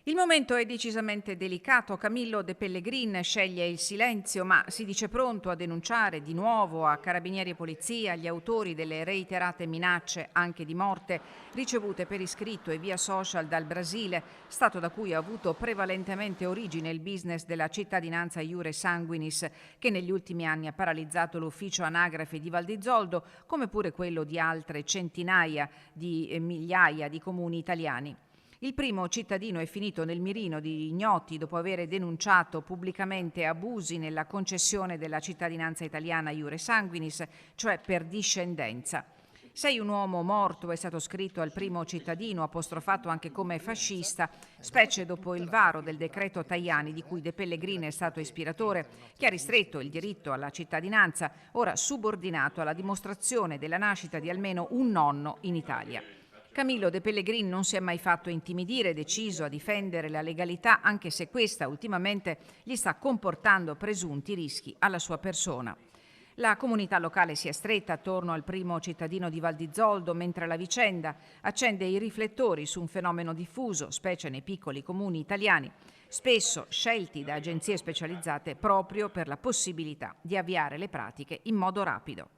Il momento è decisamente delicato. Camillo De Pellegrin sceglie il silenzio, ma si dice pronto a denunciare di nuovo a carabinieri e polizia gli autori delle reiterate minacce, anche di morte, ricevute per iscritto e via social dal Brasile, stato da cui ha avuto prevalentemente origine il business della cittadinanza iure sanguinis, che negli ultimi anni ha paralizzato l'ufficio anagrafe di Val di Zoldo, come pure quello di altre centinaia di migliaia di comuni italiani. Il primo cittadino è finito nel mirino di ignoti dopo aver denunciato pubblicamente abusi nella concessione della cittadinanza italiana iure sanguinis, cioè per discendenza. Sei un uomo morto è stato scritto al primo cittadino, apostrofato anche come fascista, specie dopo il varo del decreto Tajani di cui De Pellegrini è stato ispiratore, che ha ristretto il diritto alla cittadinanza, ora subordinato alla dimostrazione della nascita di almeno un nonno in Italia. Camillo De Pellegrin non si è mai fatto intimidire, è deciso a difendere la legalità, anche se questa ultimamente gli sta comportando presunti rischi alla sua persona. La comunità locale si è stretta attorno al primo cittadino di Val di Zoldo, mentre la vicenda accende i riflettori su un fenomeno diffuso, specie nei piccoli comuni italiani, spesso scelti da agenzie specializzate proprio per la possibilità di avviare le pratiche in modo rapido.